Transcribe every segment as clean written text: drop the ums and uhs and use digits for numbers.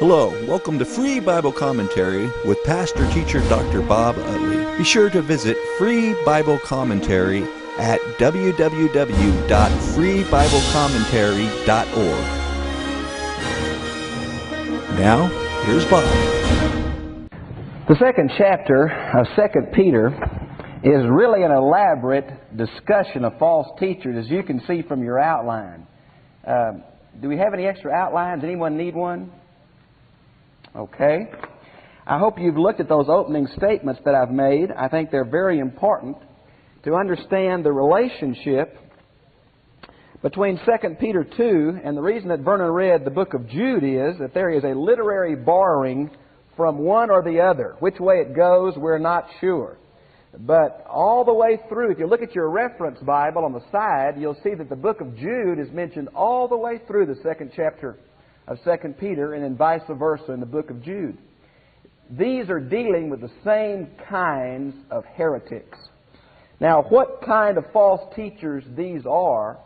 Hello, welcome to Free Bible Commentary with Pastor Teacher Dr. Bob Utley. Be sure to visit Free Bible Commentary at www.freebiblecommentary.org. Now, here's Bob. The second chapter of 2 Peter is really an elaborate discussion of false teachers, as you can see from your outline. Do we have any extra outlines? Anyone need one? Okay. I hope you've looked at those opening statements that I've made. I think they're very important to understand the relationship between 2 Peter 2, and the reason that Vernon read the book of Jude is that there is a literary borrowing from one or the other. Which way it goes, we're not sure. But all the way through, if you look at your reference Bible on the side, you'll see that the book of Jude is mentioned all the way through the second chapter of 2 Peter, and then vice versa in the book of Jude. These are dealing with the same kinds of heretics. Now, what kind of false teachers these are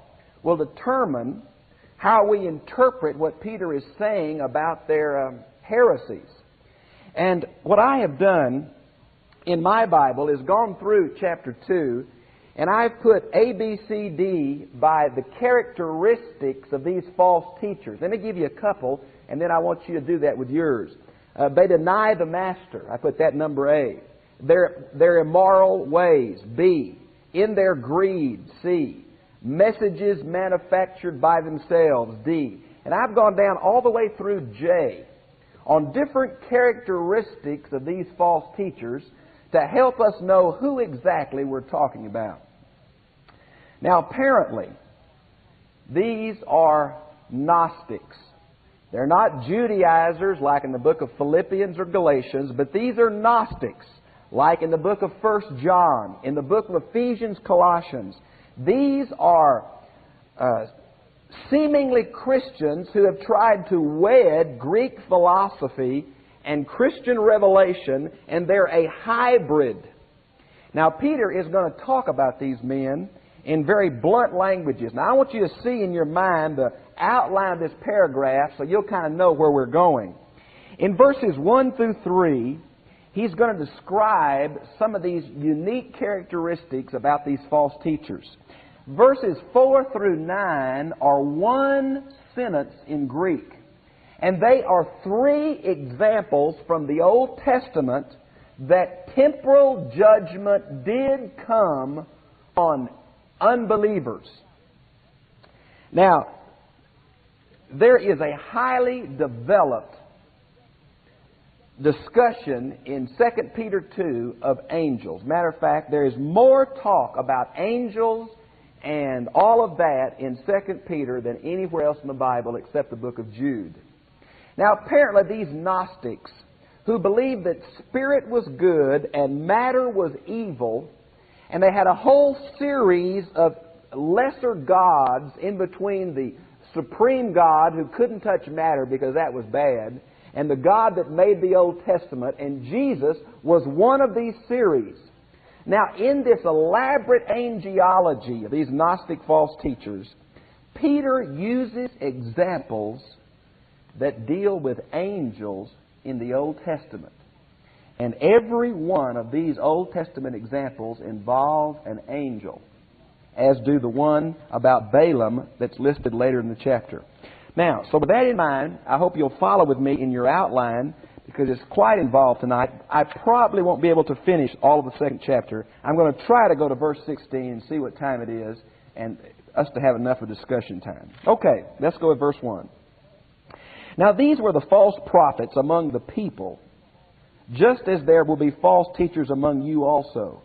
will determine how we interpret what Peter is saying about their heresies. And what I have done in my Bible is gone through chapter 2, and I've put A, B, C, D by the characteristics of these false teachers. Let me give you a couple, and then I want you to do that with yours. They deny the Master. I put that number A. Their immoral ways, B. In their greed, C. Messages manufactured by themselves, D. And I've gone down all the way through J on different characteristics of these false teachers to help us know who exactly we're talking about. Now, apparently, these are Gnostics. They're not Judaizers like in the book of Philippians or Galatians, but these are Gnostics like in the book of 1 John, in the book of Ephesians, Colossians. These are seemingly Christians who have tried to wed Greek philosophy and Christian revelation, and they're a hybrid. Now, Peter is going to talk about these men in very blunt languages. Now, I want you to see in your mind the outline of this paragraph so you'll kind of know where we're going. In verses 1 through 3, he's going to describe some of these unique characteristics about these false teachers. Verses 4 through 9 are one sentence in Greek. And they are three examples from the Old Testament that temporal judgment did come on unbelievers. Now, there is a highly developed discussion in 2 Peter 2 of angels. Matter of fact, there is more talk about angels and all of that in 2 Peter than anywhere else in the Bible except the book of Jude. Now, apparently these Gnostics, who believed that spirit was good and matter was evil, and they had a whole series of lesser gods in between the supreme God who couldn't touch matter because that was bad, and the God that made the Old Testament, and Jesus was one of these series. Now, in this elaborate angelology of these Gnostic false teachers, Peter uses examples that deal with angels in the Old Testament. And every one of these Old Testament examples involve an angel, as do the one about Balaam that's listed later in the chapter. Now, so with that in mind, I hope you'll follow with me in your outline, because it's quite involved tonight. I probably won't be able to finish all of the second chapter. I'm going to try to go to verse 16 and see what time it is, and us to have enough of discussion time. Okay, let's go with verse 1. Now these were the false prophets among the people, just as there will be false teachers among you also.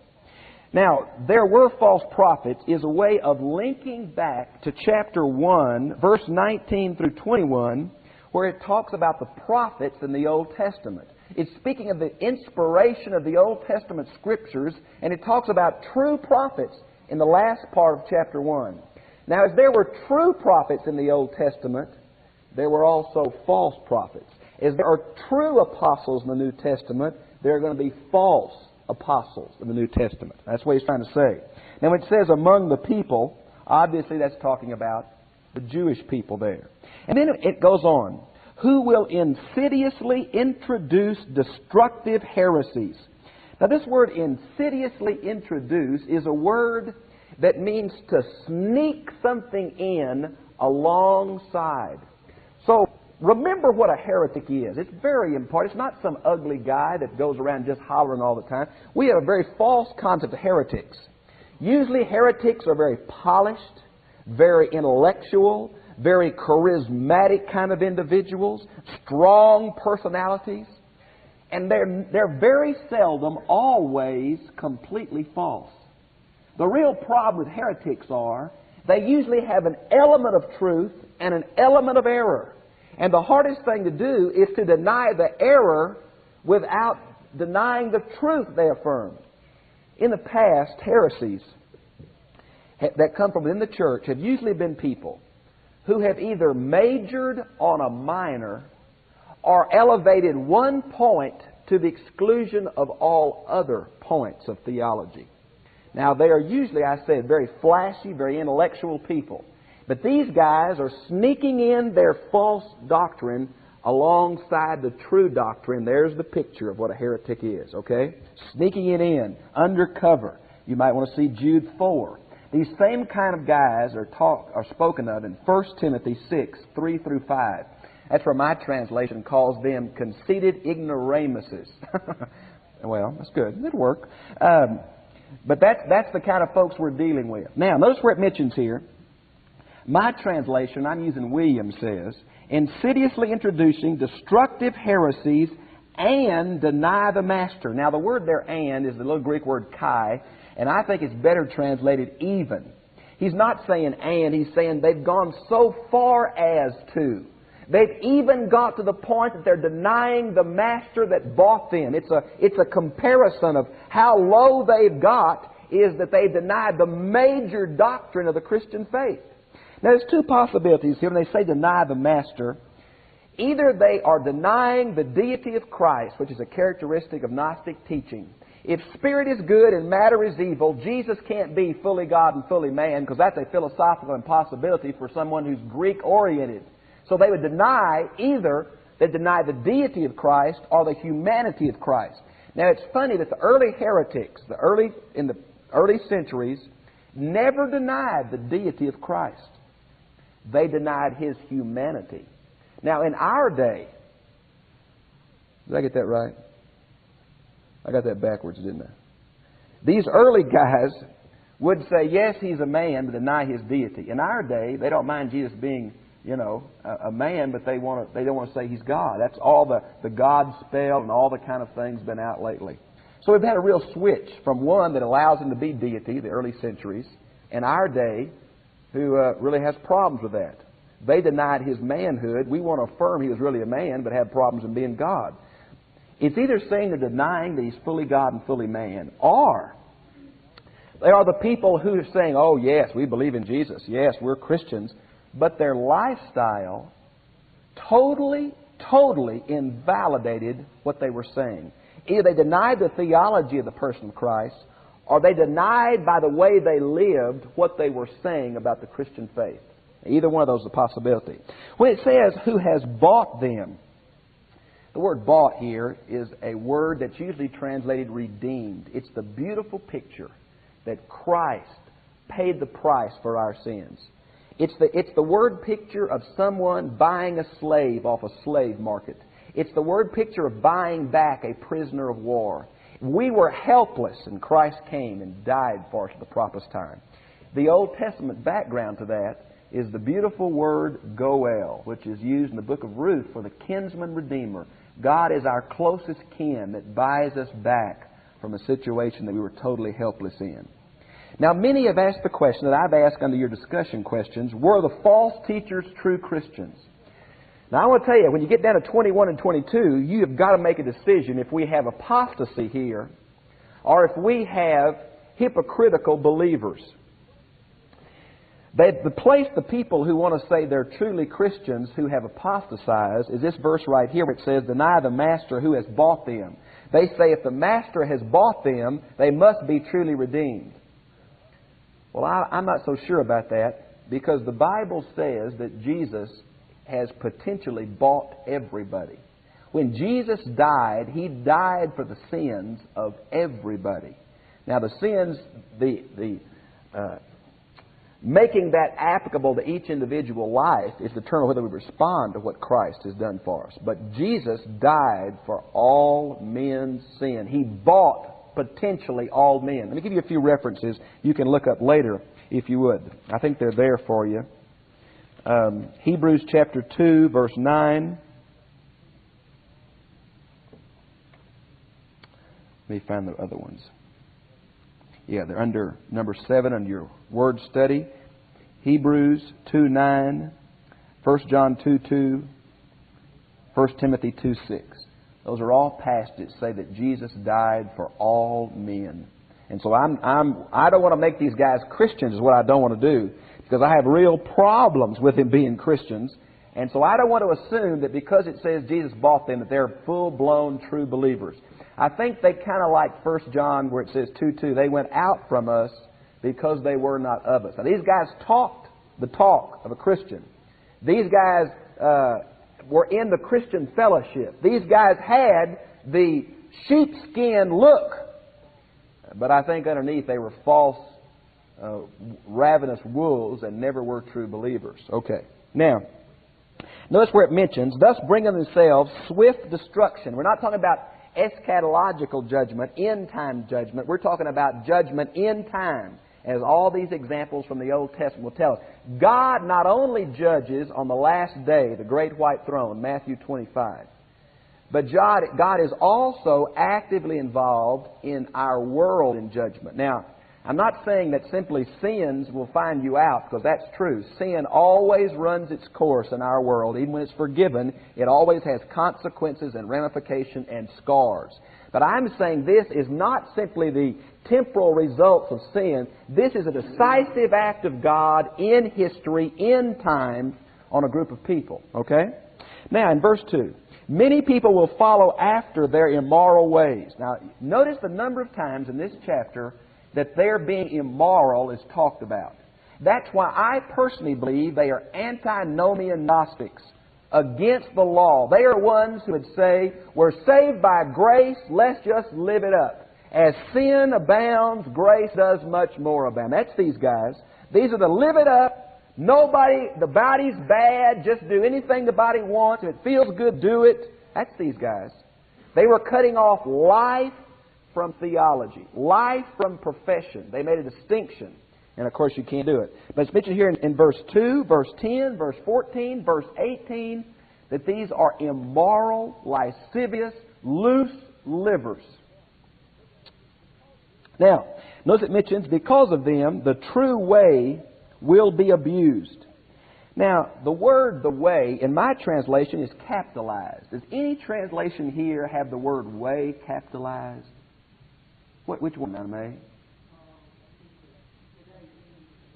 Now, there were false prophets is a way of linking back to chapter 1, verse 19 through 21, where it talks about the prophets in the Old Testament. It's speaking of the inspiration of the Old Testament Scriptures, and it talks about true prophets in the last part of chapter 1. Now, as there were true prophets in the Old Testament, there were also false prophets. As there are true apostles in the New Testament, there are going to be false apostles in the New Testament. That's what he's trying to say. Now, when it says among the people, obviously that's talking about the Jewish people there. And then it goes on. who will insidiously introduce destructive heresies. Now this word insidiously introduce is a word that means to sneak something in alongside. So remember what a heretic is. It's very important. It's not some ugly guy that goes around just hollering all the time. We have a very false concept of heretics. Usually heretics are very polished, very intellectual, very charismatic kind of individuals, strong personalities, and they're very seldom, always completely false. The real problem with heretics are they usually have an element of truth and an element of error. And the hardest thing to do is to deny the error without denying the truth they affirm. In the past, heresies that come from within the church have usually been people who have either majored on a minor or elevated one point to the exclusion of all other points of theology. Now, they are usually, I said, very flashy, very intellectual people. But these guys are sneaking in their false doctrine alongside the true doctrine. There's the picture of what a heretic is, okay? Sneaking it in, undercover. You might want to see Jude 4. These same kind of guys are spoken of in 1 Timothy 6, 3 through 5. That's where my translation calls them conceited ignoramuses. Well, that's good. It'll work. But that's the kind of folks we're dealing with. Now, notice where it mentions here. My translation, I'm using William, says, insidiously introducing destructive heresies and deny the master. Now, the word there, and, is the little Greek word kai, and I think it's better translated even. He's not saying and, he's saying they've gone so far as to. They've even got to the point that they're denying the master that bought them. It's a comparison of how low they've got is that they denied the major doctrine of the Christian faith. Now, there's two possibilities here when they say deny the master. Either they are denying the deity of Christ, which is a characteristic of Gnostic teaching. If spirit is good and matter is evil, Jesus can't be fully God and fully man, because that's a philosophical impossibility for someone who's Greek-oriented. So they would deny either they deny the deity of Christ or the humanity of Christ. Now, it's funny that the early heretics, in the early centuries, never denied the deity of Christ. They denied His humanity. Now, in our day, did I get that right? I got that backwards, didn't I? These early guys would say, yes, He's a man, but deny His deity. In our day, they don't mind Jesus being, a man, but they don't want to say He's God. That's all the God spell and all the kind of things been out lately. So we've had a real switch from one that allows Him to be deity, the early centuries, in our day, who really has problems with that. They denied His manhood. We want to affirm He was really a man, but had problems in being God. It's either saying they're denying that He's fully God and fully man, or they are the people who are saying, oh yes, we believe in Jesus. Yes, we're Christians. But their lifestyle totally invalidated what they were saying. Either they denied the theology of the person of Christ, or they denied by the way they lived what they were saying about the Christian faith. Either one of those is a possibility. When it says, who has bought them, the word bought here is a word that's usually translated redeemed. It's the beautiful picture that Christ paid the price for our sins. It's the word picture of someone buying a slave off a slave market. It's the word picture of buying back a prisoner of war. We were helpless, and Christ came and died for us at the proper time. The Old Testament background to that is the beautiful word goel, which is used in the book of Ruth for the kinsman redeemer. God is our closest kin that buys us back from a situation that we were totally helpless in. Now, many have asked the question that I've asked under your discussion questions, were the false teachers true Christians? Now, I want to tell you, when you get down to 21 and 22, you have got to make a decision if we have apostasy here or if we have hypocritical believers. The place the people who want to say they're truly Christians who have apostatized is this verse right here where it says, deny the master who has bought them. They say if the master has bought them, they must be truly redeemed. Well, I'm not so sure about that, because the Bible says that Jesus has potentially bought everybody. When Jesus died, He died for the sins of everybody. Now the sins, making that applicable to each individual life is determined whether we respond to what Christ has done for us. But Jesus died for all men's sin. He bought potentially all men. Let me give you a few references you can look up later if you would. I think they're there for you. Hebrews chapter 2, verse 9. Let me find the other ones. Yeah, they're under number 7 on your word study. Hebrews 2:9, 1 John 2:2, 1 Timothy 2:6. Those are all passages that say that Jesus died for all men. And so I don't want to make these guys Christians is what I don't want to do, because I have real problems with them being Christians. And so I don't want to assume that because it says Jesus bought them that they're full-blown true believers. I think they kind of like 1 John where it says 2:2. They went out from us because they were not of us. Now these guys talked the talk of a Christian. These guys were in the Christian fellowship. These guys had the sheepskin look. But I think underneath they were false, ravenous wolves and never were true believers. Okay. Now, notice where it mentions, thus bringing themselves swift destruction. We're not talking about eschatological judgment, end-time judgment. We're talking about judgment in time, as all these examples from the Old Testament will tell us. God not only judges on the last day, the great white throne, Matthew 25, but God is also actively involved in our world in judgment. Now, I'm not saying that simply sins will find you out, because that's true. Sin always runs its course in our world. Even when it's forgiven, it always has consequences and ramification and scars. But I'm saying this is not simply the temporal results of sin. This is a decisive act of God in history, in time, on a group of people. Okay? Now, in verse 2, many people will follow after their immoral ways. Now, notice the number of times in this chapter that their being immoral is talked about. That's why I personally believe they are antinomian Gnostics, against the law. They are ones who would say, we're saved by grace, let's just live it up. As sin abounds, grace does much more abound. That's these guys. These are the live it up. The body's bad, just do anything the body wants. If it feels good, do it. That's these guys. They were cutting off life from theology, life from profession. They made a distinction. And of course you can't do it. But it's mentioned here in verse 2, verse 10, verse 14, verse 18, that these are immoral, lascivious, loose livers. Now, notice it mentions, because of them, the true way will be abused. Now, the word "the way" in my translation is capitalized. Does any translation here have the word "way" capitalized? Which one, Madam A?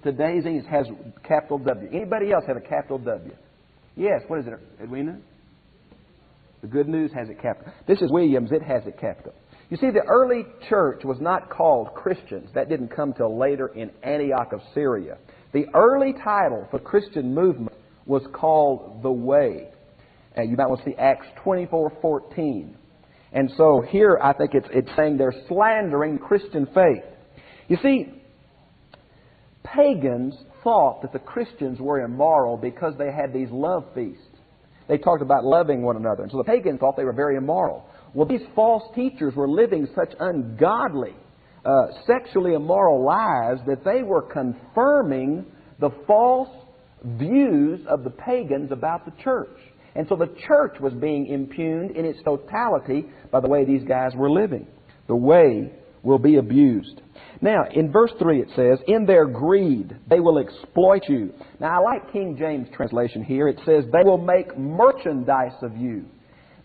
Today's English has capital W. Anybody else have a capital W? Yes. What is it, Edwina? The Good News has it capital. This is Williams. It has it capital. You see, the early church was not called Christians. That didn't come till later in Antioch of Syria. The early title for Christian movement was called the Way. You might want to see Acts 24:14. And so here I think it's saying they're slandering Christian faith. You see, pagans thought that the Christians were immoral because they had these love feasts. They talked about loving one another. And so the pagans thought they were very immoral. Well, these false teachers were living such ungodly, sexually immoral lives that they were confirming the false views of the pagans about the church. And so the church was being impugned in its totality by the way these guys were living. The way will be abused. Now, in verse 3 it says, in their greed they will exploit you. Now, I like King James translation here. It says, they will make merchandise of you.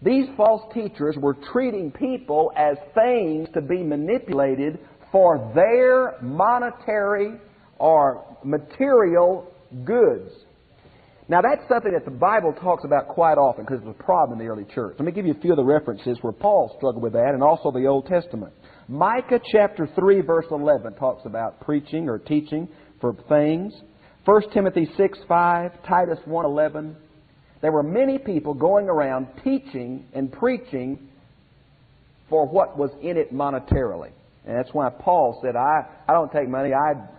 These false teachers were treating people as things to be manipulated for their monetary or material goods. Now, that's something that the Bible talks about quite often because it was a problem in the early church. Let me give you a few of the references where Paul struggled with that, and also the Old Testament. Micah chapter 3, verse 11 talks about preaching or teaching for things. 1 Timothy 6:5, Titus 1:11. there were many people going around teaching and preaching for what was in it monetarily. And that's why Paul said, I don't take money.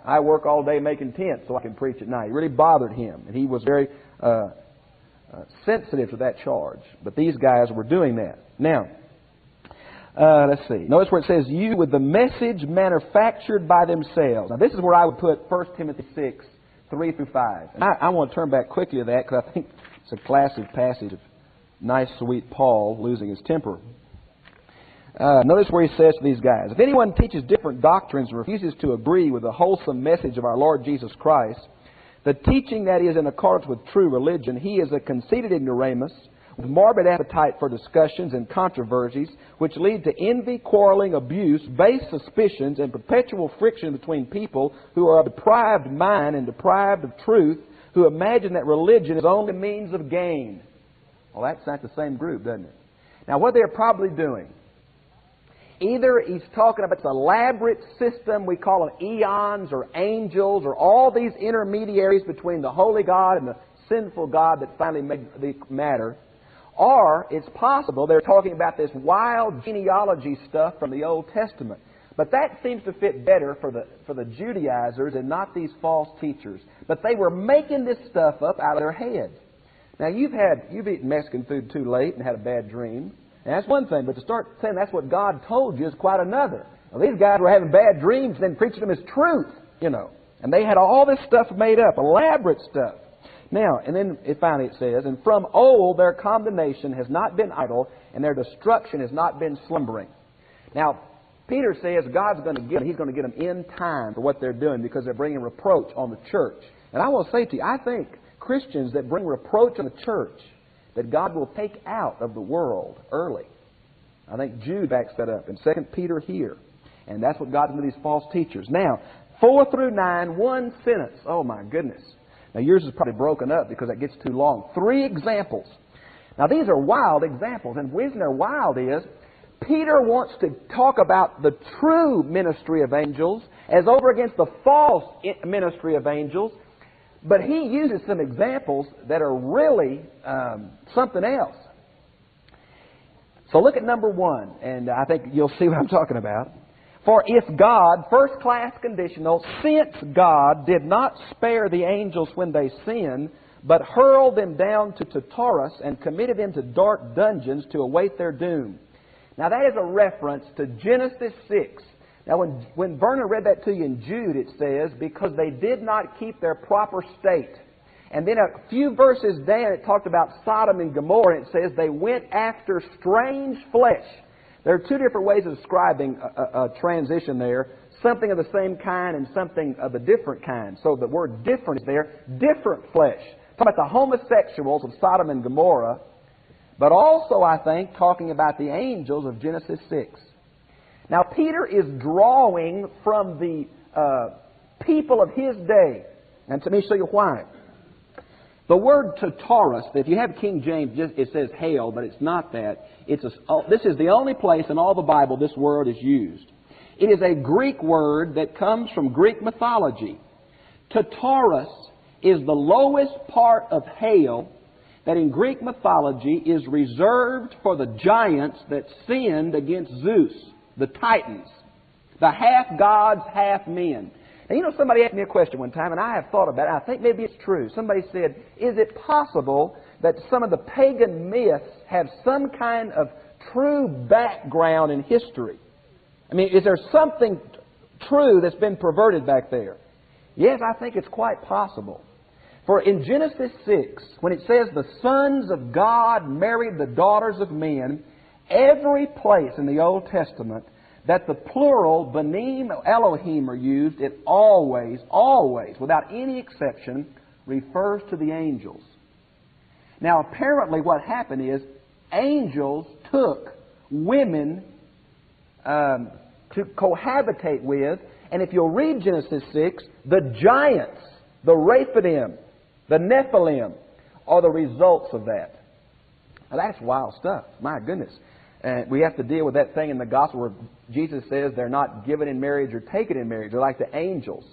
I work all day making tents so I can preach at night. It really bothered him. And he was very sensitive to that charge. But these guys were doing that. Now, let's see. Notice where it says, you with the message manufactured by themselves. Now, this is where I would put 1 Timothy 6, 3 through 5. And I want to turn back quickly to that because I think it's a classic passage of nice, sweet Paul losing his temper. Notice where he says to these guys, if anyone teaches different doctrines and refuses to agree with the wholesome message of our Lord Jesus Christ, the teaching that is in accordance with true religion, he is a conceited ignoramus, with morbid appetite for discussions and controversies, which lead to envy, quarreling, abuse, base suspicions, and perpetual friction between people who are of deprived mind and deprived of truth, who imagine that religion is only a means of gain. Well, that's not the same group, doesn't it? Now, what they're probably doing, either he's talking about this elaborate system we call them eons or angels or all these intermediaries between the holy God and the sinful God that finally made the matter, or it's possible they're talking about this wild genealogy stuff from the Old Testament. But that seems to fit better for the Judaizers and not these false teachers. But they were making this stuff up out of their heads. Now you've eaten Mexican food too late and had a bad dream. And that's one thing, but to start saying that's what God told you is quite another. Now, these guys were having bad dreams and then preaching them as truth, you know. And they had all this stuff made up, elaborate stuff. Now, and then finally it says, and from old their condemnation has not been idle, and their destruction has not been slumbering. Now, Peter says God's going to get them, He's going to get them in time for what they're doing because they're bringing reproach on the church. And I will say to you, I think Christians that bring reproach on the church, that God will take out of the world early. I think Jude backs that up in 2 Peter here. And that's what God's doing with these false teachers. Now, 4 through 9, one sentence. Oh my goodness. Now yours is probably broken up because that gets too long. 3 examples. Now these are wild examples. And the reason they're wild is Peter wants to talk about the true ministry of angels as over against the false ministry of angels. But he uses some examples that are really something else. So look at number 1, and I think you'll see what I'm talking about. For if God, first class conditional, since God did not spare the angels when they sinned, but hurled them down to Tartarus and committed them to dark dungeons to await their doom. Now that is a reference to Genesis 6. Now, when Vernon read that to you in Jude, it says, because they did not keep their proper state. And then a few verses down, it talked about Sodom and Gomorrah, and it says they went after strange flesh. There are 2 different ways of describing a transition there. Something of the same kind and something of a different kind. So the word different is there. Different flesh. Talking about the homosexuals of Sodom and Gomorrah. But also, I think, talking about the angels of Genesis 6. Now, Peter is drawing from the people of his day. And let me show you why. The word Tartarus, if you have King James, it says hell, but it's not that. This is the only place in all the Bible this word is used. It is a Greek word that comes from Greek mythology. Tartarus is the lowest part of hell that in Greek mythology is reserved for the giants that sinned against Zeus, the Titans, the half-gods, half-men. Now, you know, somebody asked me a question one time, and I have thought about it. I think maybe it's true. Somebody said, is it possible that some of the pagan myths have some kind of true background in history? I mean, is there something true that's been perverted back there? Yes, I think it's quite possible. For in Genesis 6, when it says the sons of God married the daughters of men, every place in the Old Testament that the plural Banim Elohim are used, it always, without any exception, refers to the angels. Now, apparently what happened is angels took women to cohabitate with, and if you'll read Genesis 6, the giants, the Rephidim, the Nephilim, are the results of that. Now, that's wild stuff. My goodness. And we have to deal with that thing in the gospel where Jesus says they're not given in marriage or taken in marriage. They're like the angels.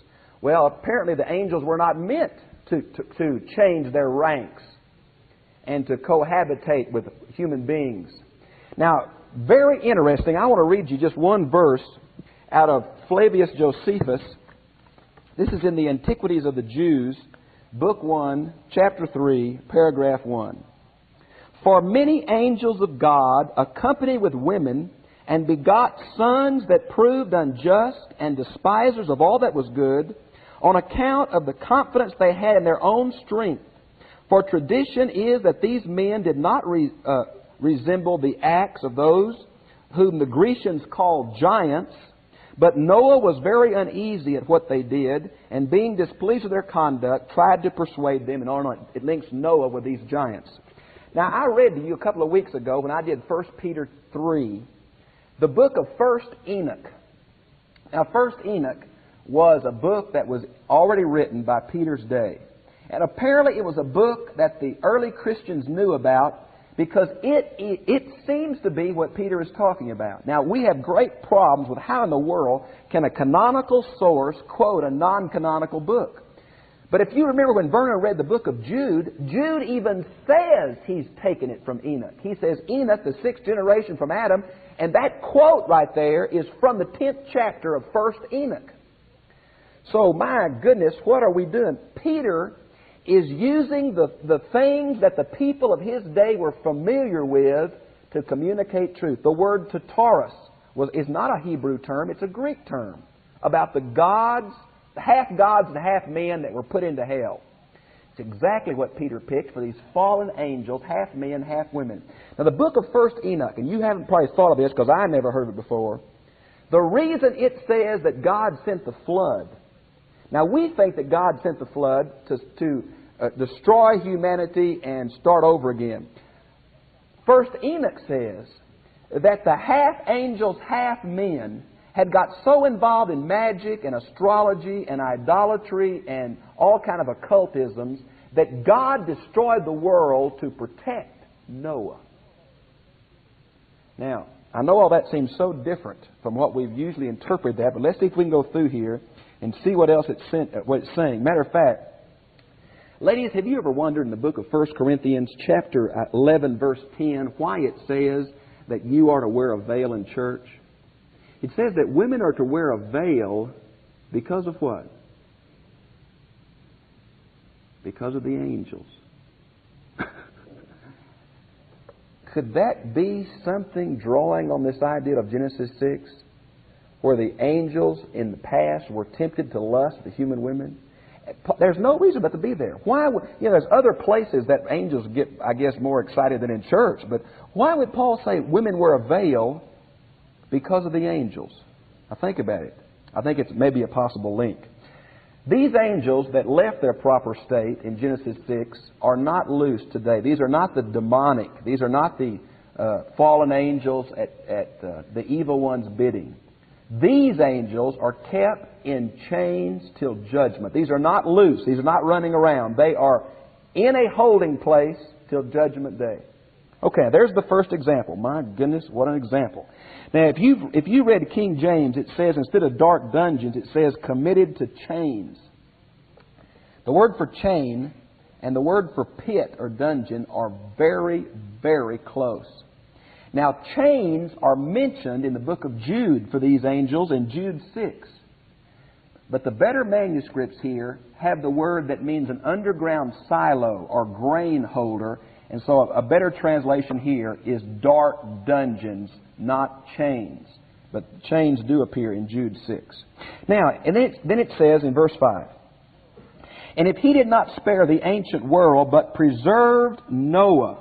Well, apparently the angels were not meant to change their ranks and to cohabitate with human beings. Now, very interesting. I want to read you just one verse out of Flavius Josephus. This is in the Antiquities of the Jews, Book 1, Chapter 3, Paragraph 1. For many angels of God accompanied with women, and begot sons that proved unjust and despisers of all that was good, on account of the confidence they had in their own strength. For tradition is that these men did not resemble the acts of those whom the Grecians called giants, but Noah was very uneasy at what they did, and being displeased with their conduct, tried to persuade them. And it links Noah with these giants. Now, I read to you a couple of weeks ago when I did 1 Peter 3, the book of 1 Enoch. Now, 1 Enoch was a book that was already written by Peter's day. And apparently it was a book that the early Christians knew about, because it seems to be what Peter is talking about. Now, we have great problems with how in the world can a canonical source quote a non-canonical book. But if you remember when Vernon read the book of Jude, Jude even says he's taken it from Enoch. He says Enoch, the 6th generation from Adam, and that quote right there is from the 10th chapter of 1 Enoch. So, my goodness, what are we doing? Peter is using the things that the people of his day were familiar with to communicate truth. The word Tartarus is not a Hebrew term, it's a Greek term about the gods, half gods and half men that were put into hell. It's exactly what Peter picked for these fallen angels, half men, half women. Now, the book of 1 Enoch, and you haven't probably thought of this because I never heard of it before, the reason it says that God sent the flood. Now, we think that God sent the flood to destroy humanity and start over again. 1 Enoch says that the half angels, half men had got so involved in magic and astrology and idolatry and all kind of occultisms that God destroyed the world to protect Noah. Now, I know all that seems so different from what we've usually interpreted that, but let's see if we can go through here and see what else what it's saying. Matter of fact, ladies, have you ever wondered in the book of 1 Corinthians chapter 11, verse 10, why it says that you are to wear a veil in church? It says that women are to wear a veil because of what? Because of the angels. Could that be something drawing on this idea of Genesis 6, where the angels in the past were tempted to lust the human women? There's no reason but to be there. Why would, there's other places that angels get, I guess, more excited than in church, but why would Paul say women wear a veil because of the angels? Now think about it. I think it's maybe a possible link. These angels that left their proper state in Genesis 6 are not loose today. These are not the demonic. These are not the fallen angels at the evil one's bidding. These angels are kept in chains till judgment. These are not loose. These are not running around. They are in a holding place till judgment day. Okay, there's the first example. My goodness, what an example. Now, if you read King James, it says instead of dark dungeons, it says committed to chains. The word for chain and the word for pit or dungeon are very, very close. Now, chains are mentioned in the book of Jude for these angels in Jude 6. But the better manuscripts here have the word that means an underground silo or grain holder. And so a better translation here is dark dungeons, not chains. But chains do appear in Jude 6. Now, and then it says in verse 5, and if he did not spare the ancient world, but preserved Noah.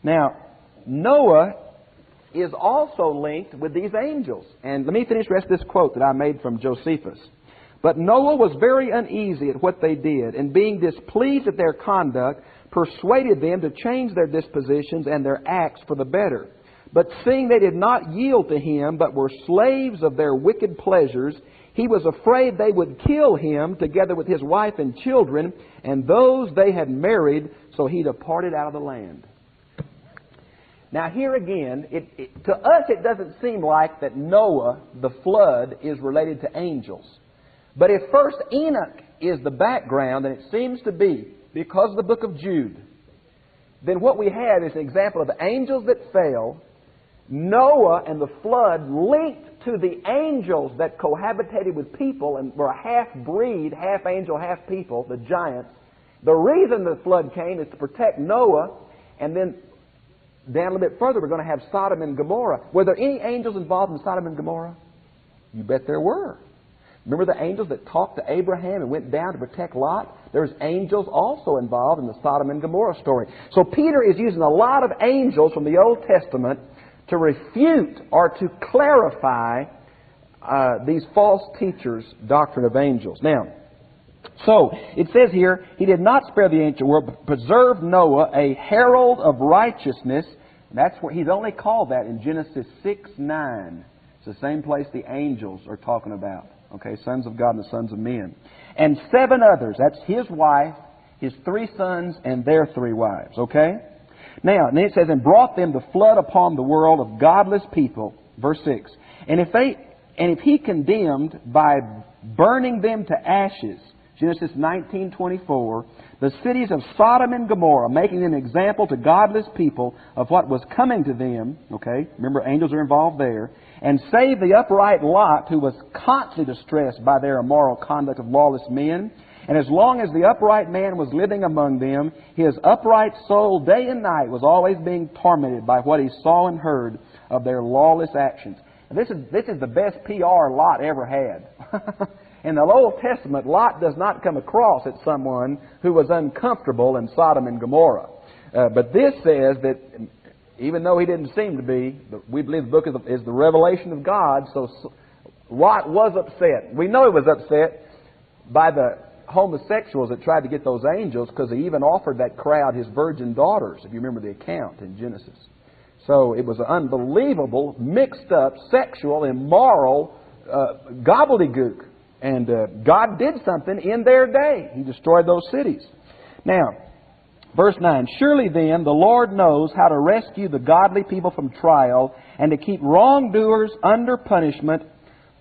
Now, Noah is also linked with these angels. And let me finish the rest of this quote that I made from Josephus. But Noah was very uneasy at what they did, and being displeased at their conduct, persuaded them to change their dispositions and their acts for the better. But seeing they did not yield to him, but were slaves of their wicked pleasures, he was afraid they would kill him together with his wife and children, and those they had married, so he departed out of the land. Now here again, to us it doesn't seem like that Noah, the flood, is related to angels. But if first Enoch is the background, and it seems to be, because of the book of Jude, then what we have is an example of the angels that fell, Noah and the flood linked to the angels that cohabitated with people and were a half-breed, half-angel, half-people, the giants. The reason the flood came is to protect Noah, and then down a little bit further we're going to have Sodom and Gomorrah. Were there any angels involved in Sodom and Gomorrah? You bet there were. Remember the angels that talked to Abraham and went down to protect Lot? There's angels also involved in the Sodom and Gomorrah story. So Peter is using a lot of angels from the Old Testament to refute or to clarify these false teachers' doctrine of angels. Now, so it says here, He did not spare the ancient world, but preserved Noah, a herald of righteousness. That's what He's only called that in Genesis 6:9. It's the same place the angels are talking about. Okay, sons of God and the sons of men. And 7 others. That's His wife, His 3 sons, and their 3 wives. Okay? Now, and then it says, and brought them the flood upon the world of godless people. Verse 6. And if He condemned by burning them to ashes, Genesis 19:24, the cities of Sodom and Gomorrah, making an example to godless people of what was coming to them. Okay, remember angels are involved there. And save the upright Lot, who was constantly distressed by their immoral conduct of lawless men. And as long as the upright man was living among them, his upright soul day and night was always being tormented by what he saw and heard of their lawless actions. And this is the best PR Lot ever had. In the Old Testament, Lot does not come across as someone who was uncomfortable in Sodom and Gomorrah. But this says that even though he didn't seem to be, we believe the book is the revelation of God, so Lot was upset. We know he was upset by the homosexuals that tried to get those angels, because he even offered that crowd his virgin daughters, if you remember the account in Genesis. So it was an unbelievable, mixed up, sexual, immoral gobbledygook. And God did something in their day. He destroyed those cities. Now, verse 9, surely then the Lord knows how to rescue the godly people from trial and to keep wrongdoers under punishment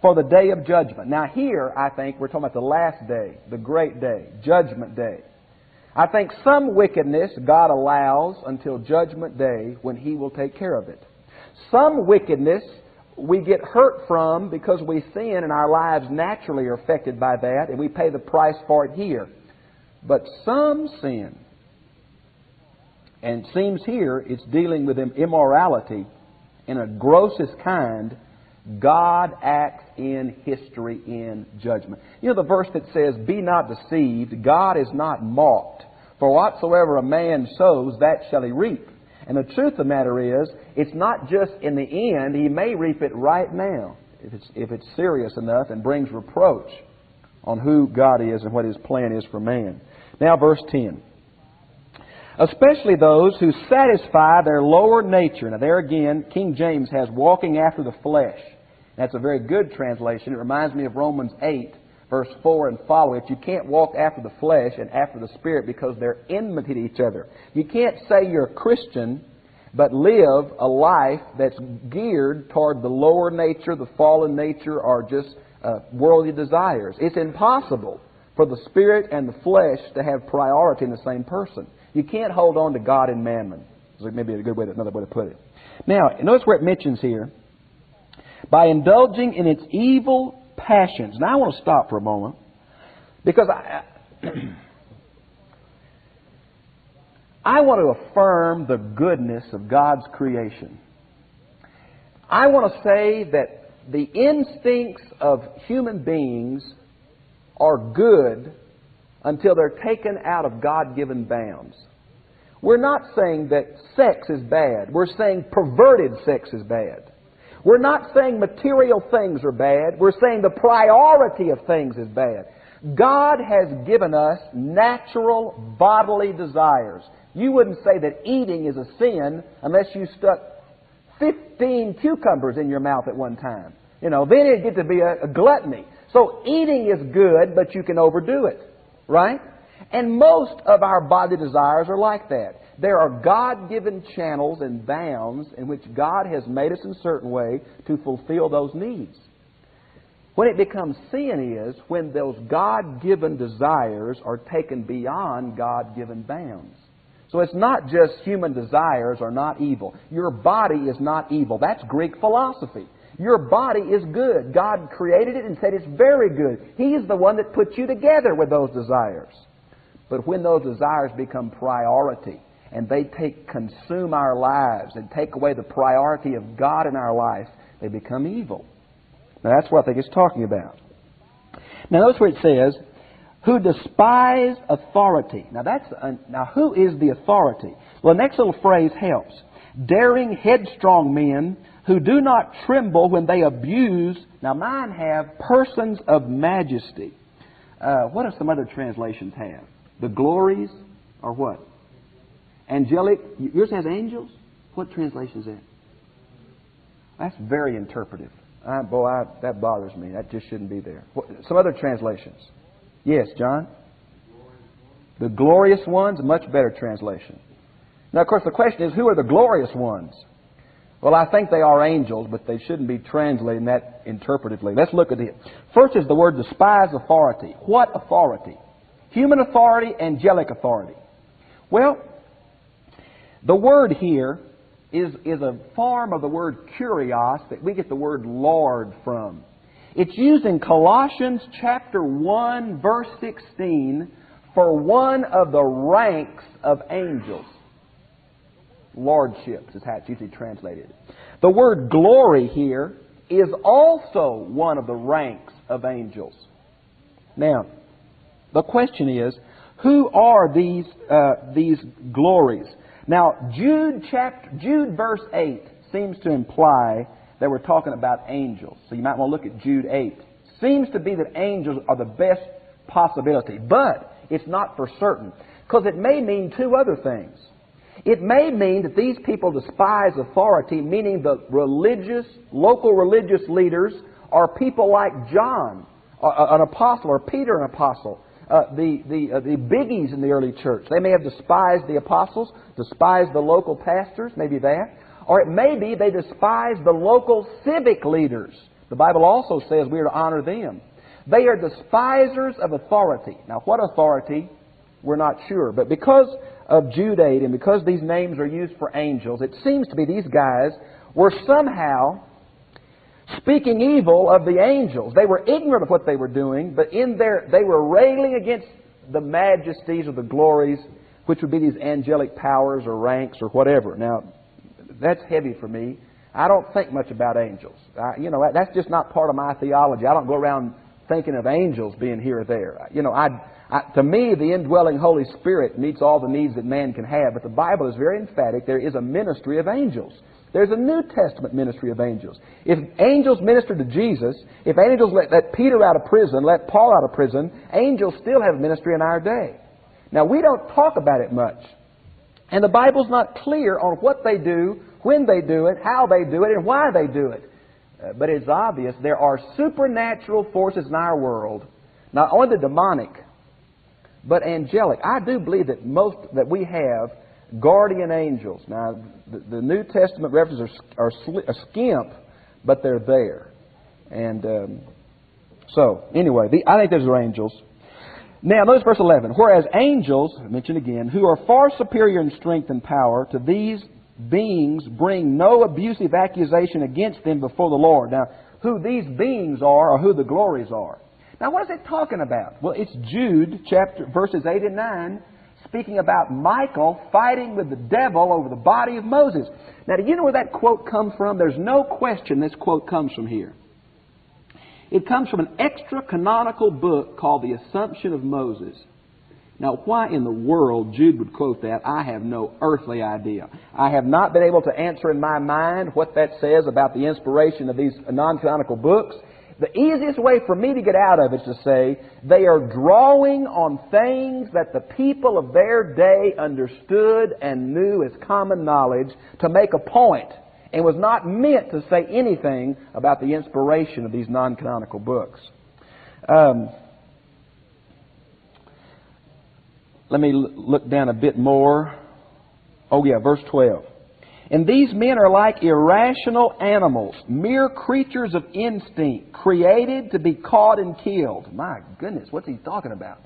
for the day of judgment. Now here, I think, we're talking about the last day, the great day, judgment day. I think some wickedness God allows until judgment day when He will take care of it. Some wickedness we get hurt from because we sin and our lives naturally are affected by that, and we pay the price for it here. But some sin, and it seems here it's dealing with immorality in a grossest kind, God acts in history in judgment. You know the verse that says, be not deceived, God is not mocked. For whatsoever a man sows, that shall he reap. And the truth of the matter is, it's not just in the end. He may reap it right now, if it's serious enough and brings reproach on who God is and what His plan is for man. Now verse 10. Especially those who satisfy their lower nature. Now there again, King James has walking after the flesh. That's a very good translation. It reminds me of Romans 8, verse 4 and following. You can't walk after the flesh and after the Spirit because they're enmity to each other. You can't say you're a Christian but live a life that's geared toward the lower nature, the fallen nature, or just worldly desires. It's impossible for the Spirit and the flesh to have priority in the same person. You can't hold on to God and mammon. That's maybe a good way, another way to put it. Now, notice where it mentions here, by indulging in its evil passions. Now I want to stop for a moment, because I want to affirm the goodness of God's creation. I want to say that the instincts of human beings are good until they're taken out of God-given bounds. We're not saying that sex is bad. We're saying perverted sex is bad. We're not saying material things are bad. We're saying the priority of things is bad. God has given us natural bodily desires. You wouldn't say that eating is a sin unless you stuck 15 cucumbers in your mouth at one time. You know, then it'd get to be a gluttony. So eating is good, but you can overdo it. Right? And most of our body desires are like that. There are God-given channels and bounds in which God has made us in a certain way to fulfill those needs. When it becomes sin is when those God-given desires are taken beyond God-given bounds. So it's not just human desires are not evil. Your body is not evil. That's Greek philosophy. Your body is good. God created it and said it's very good. He is the one that put you together with those desires. But when those desires become priority and they consume our lives and take away the priority of God in our life, they become evil. Now that's what I think it's talking about. Now notice where it says, who despise authority. Now who is the authority? Well, the next little phrase helps. Daring, headstrong men who do not tremble when they abuse. Now mine have persons of majesty. What do some other translations have? The glories or what? Angelic. Yours has angels? What translation is that? That's very interpretive. That bothers me. That just shouldn't be there. Some other translations. Yes, John? The glorious ones, a much better translation. Now, of course, the question is, who are the glorious ones? Well, I think they are angels, but they shouldn't be translating that interpretively. Let's look at it. First is the word despise authority. What authority? Human authority, angelic authority. Well, the word here is a form of the word kurios that we get the word Lord from. It's used in Colossians chapter 1, verse 16, for one of the ranks of angels. Lordships is how it's usually translated. The word glory here is also one of the ranks of angels. Now, the question is, who are these glories? Now, Jude verse 8 seems to imply that we're talking about angels. So you might want to look at Jude 8. Seems to be that angels are the best possibility, but it's not for certain, because it may mean two other things. It may mean that these people despise authority, meaning the local religious leaders are people like John, an apostle, or Peter, an apostle. The biggies in the early church. They may have despised the apostles, despised the local pastors, maybe that. Or it may be they despise the local civic leaders. The Bible also says we are to honor them. They are despisers of authority. Now, what authority? We're not sure. But because of Jude 8 and because these names are used for angels, it seems to be these guys were somehow speaking evil of the angels. They were ignorant of what they were doing, but they were railing against the majesties or the glories, which would be these angelic powers or ranks or whatever. Now, that's heavy for me. I don't think much about angels. That's just not part of my theology. I don't go around thinking of angels being here or there. To me, the indwelling Holy Spirit meets all the needs that man can have, but the Bible is very emphatic. There is a ministry of angels. There's a New Testament ministry of angels. If angels ministered to Jesus, if angels let Peter out of prison, let Paul out of prison, angels still have ministry in our day. Now, we don't talk about it much. And the Bible's not clear on what they do, when they do it, how they do it, and why they do it. But it's obvious there are supernatural forces in our world, not only the demonic, but angelic. I do believe that we have guardian angels. Now, the New Testament references are a skimp, but they're there. And so, anyway, I think those are angels. Now, notice verse 11. Whereas angels, I mention again, who are far superior in strength and power, to these beings bring no abusive accusation against them before the Lord. Now, who these beings are or who the glories are. Now, what is it talking about? Well, it's Jude, verses 8 and 9, speaking about Michael fighting with the devil over the body of Moses. Now, do you know where that quote comes from? There's no question this quote comes from here. It comes from an extra-canonical book called The Assumption of Moses. Now, why in the world Jude would quote that, I have no earthly idea. I have not been able to answer in my mind what that says about the inspiration of these non-canonical books. The easiest way for me to get out of it is to say they are drawing on things that the people of their day understood and knew as common knowledge to make a point, and was not meant to say anything about the inspiration of these non-canonical books. Let me look down a bit more. Oh yeah, verse 12. And these men are like irrational animals, mere creatures of instinct, created to be caught and killed. My goodness, what's he talking about?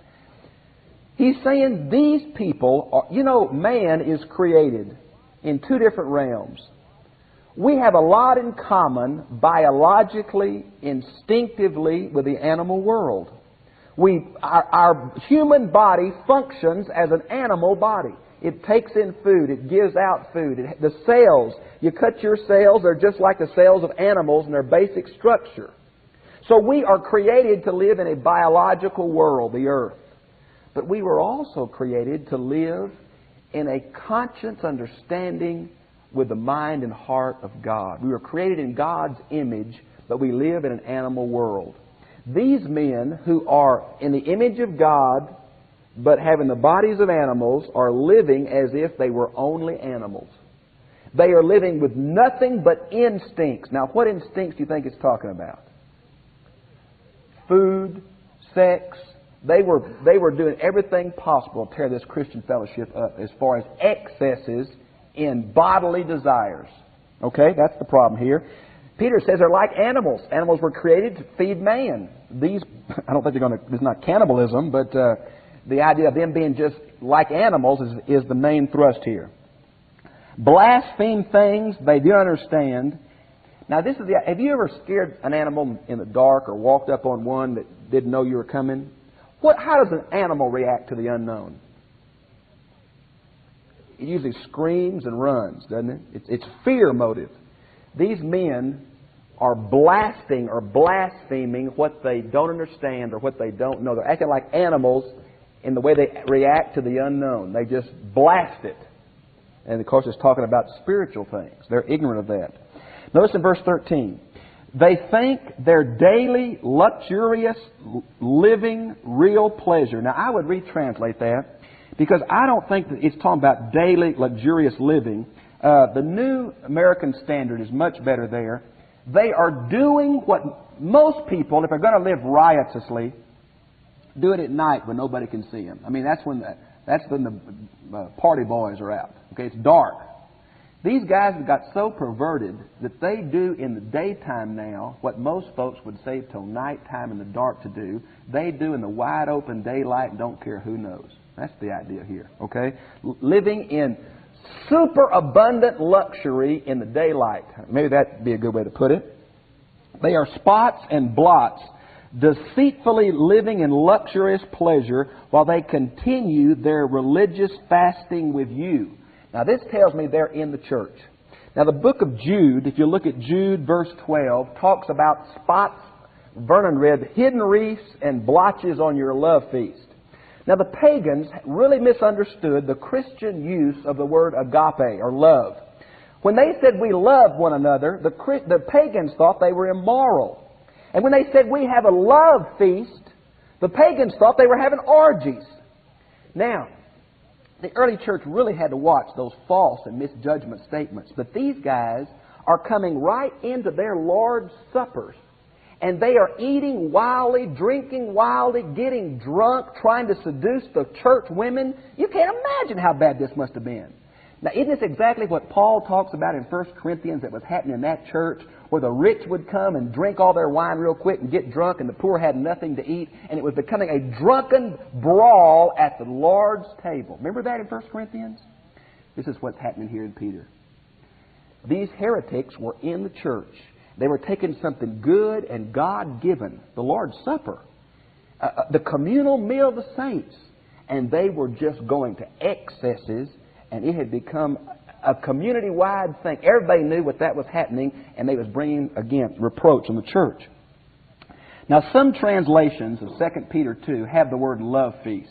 He's saying these people are, you know, man is created in two different realms. We have a lot in common biologically, instinctively with the animal world. Our human body functions as an animal body. It takes in food. It gives out food. The cells, you cut your cells, they're just like the cells of animals in their basic structure. So we are created to live in a biological world, the earth. But we were also created to live in a conscious understanding with the mind and heart of God. We were created in God's image, but we live in an animal world. These men who are in the image of God, but having the bodies of animals, are living as if they were only animals. They are living with nothing but instincts. Now, what instincts do you think it's talking about? Food, sex. They were doing everything possible to tear this Christian fellowship up as far as excesses in bodily desires. Okay, that's the problem here. Peter says they're like animals. Animals were created to feed man. These, I don't think it's not cannibalism, but the idea of them being just like animals is the main thrust here. Blaspheme things they do understand. Now, have you ever scared an animal in the dark or walked up on one that didn't know you were coming? How does an animal react to the unknown? It usually screams and runs, doesn't it? It's fear motive. These men are blasting or blaspheming what they don't understand or what they don't know. They're acting like animals in the way they react to the unknown. They just blast it. And of course it's talking about spiritual things. They're ignorant of that. Notice in verse 13. They think their daily luxurious living real pleasure. Now I would retranslate that because I don't think that it's talking about daily luxurious living. The New American Standard is much better there. They are doing what most people, if they're going to live riotously, do it at night when nobody can see them. I mean, that's when the party boys are out. Okay, it's dark. These guys have got so perverted that they do in the daytime now what most folks would save till nighttime in the dark to do. They do in the wide open daylight and don't care who knows. That's the idea here. Okay, living in super abundant luxury in the daylight. Maybe that'd be a good way to put it. They are spots and blots, deceitfully living in luxurious pleasure while they continue their religious fasting with you. Now this tells me they're in the church. Now the book of Jude, if you look at Jude verse 12, talks about spots, Vernon read, hidden reefs and blotches on your love feast. Now the pagans really misunderstood the Christian use of the word agape, or love. When they said we love one another, the pagans thought they were immoral. And when they said we have a love feast, the pagans thought they were having orgies. Now, the early church really had to watch those false and misjudgment statements. But these guys are coming right into their Lord's suppers. And they are eating wildly, drinking wildly, getting drunk, trying to seduce the church women. You can't imagine how bad this must have been. Now, isn't this exactly what Paul talks about in 1 Corinthians that was happening in that church, where the rich would come and drink all their wine real quick and get drunk, and the poor had nothing to eat, and it was becoming a drunken brawl at the Lord's table. Remember that in 1 Corinthians? This is what's happening here in Peter. These heretics were in the church. They were taking something good and God-given, the Lord's Supper, the communal meal of the saints, and they were just going to excesses, and it had become a community-wide thing. Everybody knew what that was happening, and they was bringing, again, reproach on the church. Now, some translations of 2 Peter 2 have the word love feast,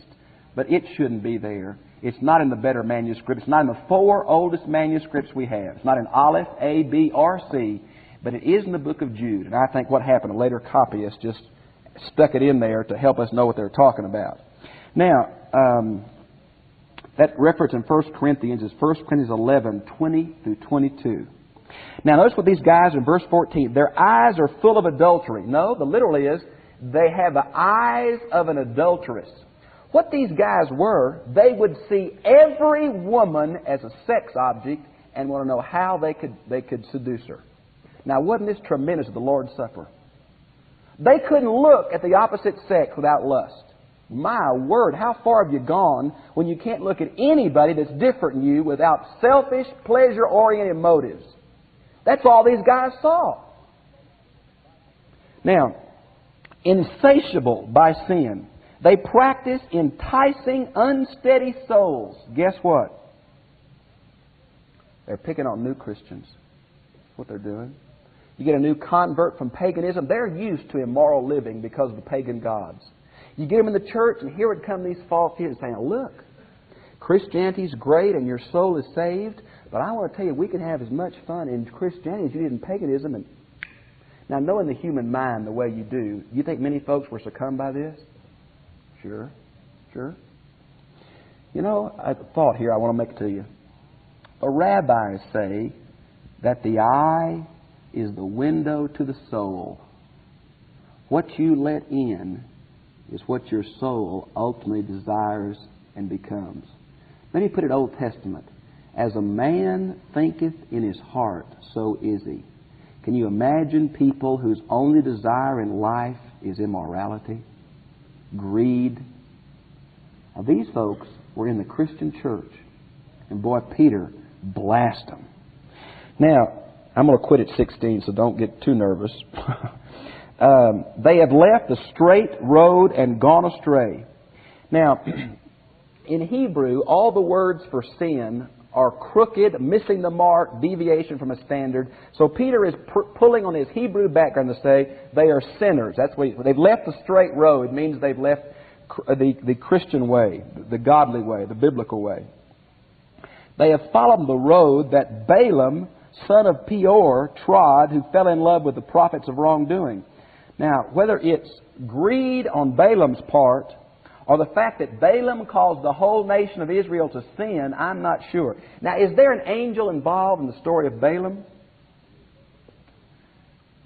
but it shouldn't be there. It's not in the better manuscript. It's not in the 4 oldest manuscripts we have. It's not in Aleph, A, B, or C, but it is in the book of Jude. And I think what happened, a later copyist just stuck it in there to help us know what they're talking about. Now, that reference in 1 Corinthians is 1 Corinthians 11, 20 through 22. Now notice what these guys in verse 14, their eyes are full of adultery. No, the literal is, they have the eyes of an adulteress. What these guys were, they would see every woman as a sex object and want to know how they could seduce her. Now wasn't this tremendous at the Lord's Supper? They couldn't look at the opposite sex without lust. My word, how far have you gone when you can't look at anybody that's different than you without selfish, pleasure-oriented motives? That's all these guys saw. Now, insatiable by sin, they practice enticing unsteady souls. Guess what? They're picking on new Christians. That's what they're doing. You get a new convert from paganism, they're used to immoral living because of the pagan gods. You get them in the church, and here would come these false teachers saying, look, Christianity's great and your soul is saved, but I want to tell you, we can have as much fun in Christianity as you did in paganism. And now, knowing the human mind the way you do, you think many folks were succumbed by this? Sure. You know, a thought here I want to make to you. The rabbis say that the eye is the window to the soul. What you let in is what your soul ultimately desires and becomes. Let me put it Old Testament. As a man thinketh in his heart, so is he. Can you imagine people whose only desire in life is immorality, greed? Now, these folks were in the Christian church, and boy, Peter blasted them. Now, I'm going to quit at 16, so don't get too nervous. They have left the straight road and gone astray. Now, in Hebrew, all the words for sin are crooked, missing the mark, deviation from a standard. So Peter is pulling on his Hebrew background to say they are sinners. That's what they've left the straight road. It means they've left the Christian way, the godly way, the biblical way. They have followed the road that Balaam, son of Peor, trod, who fell in love with the prophets of wrongdoing. Now, whether it's greed on Balaam's part or the fact that Balaam caused the whole nation of Israel to sin, I'm not sure. Now, is there an angel involved in the story of Balaam?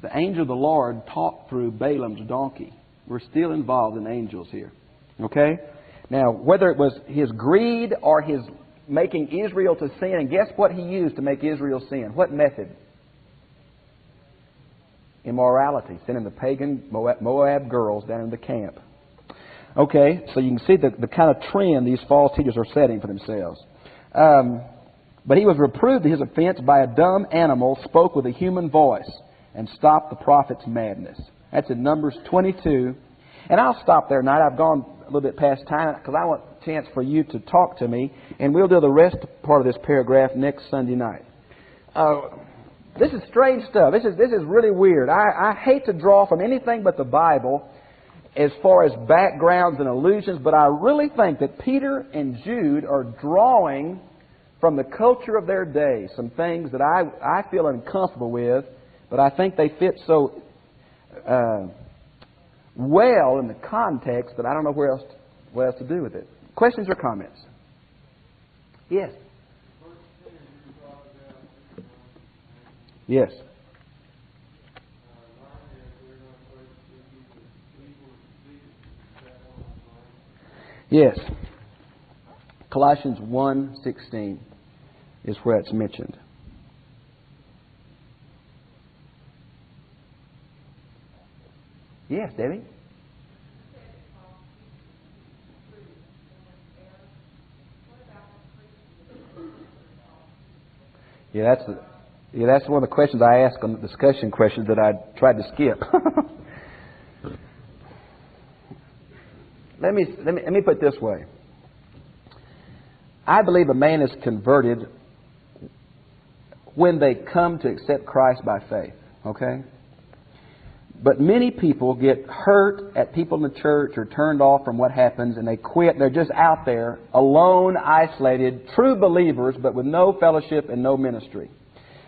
The angel of the Lord talked through Balaam's donkey. We're still involved in angels here. Okay? Now, whether it was his greed or his making Israel to sin, and guess what he used to make Israel sin? What method? Immorality. Sending the pagan Moab girls down in the camp. Okay, so you can see the kind of trend these false teachers are setting for themselves. But he was reproved of his offense by a dumb animal, spoke with a human voice, and stopped the prophet's madness. That's in Numbers 22. And I'll stop there tonight. I've gone a little bit past time because I want a chance for you to talk to me, and we'll do the rest part of this paragraph next Sunday night. This is strange stuff. This is really weird. I hate to draw from anything but the Bible as far as backgrounds and allusions, but I really think that Peter and Jude are drawing from the culture of their day some things that I feel uncomfortable with, but I think they fit so well in the context that I don't know what else to do with it. Questions or comments? Yes. Yes. Yes. Colossians 1:16 is where it's mentioned. Yes, Debbie? Yeah, that's one of the questions I asked on the discussion questions that I tried to skip. Let me put it this way. I believe a man is converted when they come to accept Christ by faith. Okay? But many people get hurt at people in the church or turned off from what happens, and they quit. They're just out there, alone, isolated, true believers, but with no fellowship and no ministry.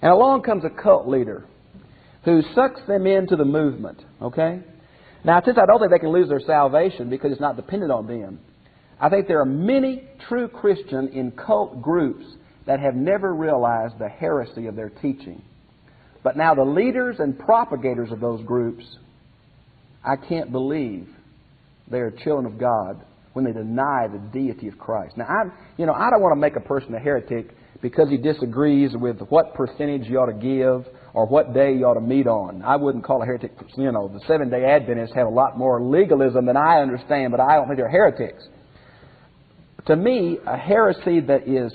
And along comes a cult leader who sucks them into the movement. Okay? Now, since I don't think they can lose their salvation because it's not dependent on them, I think there are many true Christians in cult groups that have never realized the heresy of their teaching. But now the leaders and propagators of those groups, I can't believe they are children of God when they deny the deity of Christ. Now, I don't want to make a person a heretic because he disagrees with what percentage you ought to give or what day you ought to meet on. I wouldn't call a heretic, you know, the Seventh-day Adventists have a lot more legalism than I understand, but I don't think they're heretics. To me, a heresy that is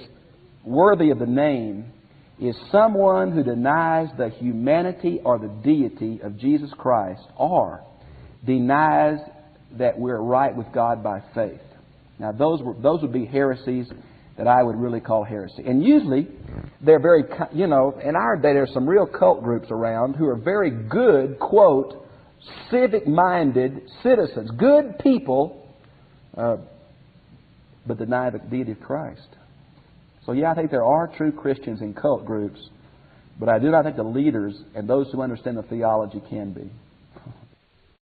worthy of the name is someone who denies the humanity or the deity of Jesus Christ, or denies that we're right with God by faith. Now, those would be heresies that I would really call heresy. And usually, they're very, you know, in our day there's some real cult groups around who are very good, quote, civic-minded citizens, good people, but deny the deity of Christ. So yeah, I think there are true Christians in cult groups, but I do not think the leaders and those who understand the theology can be.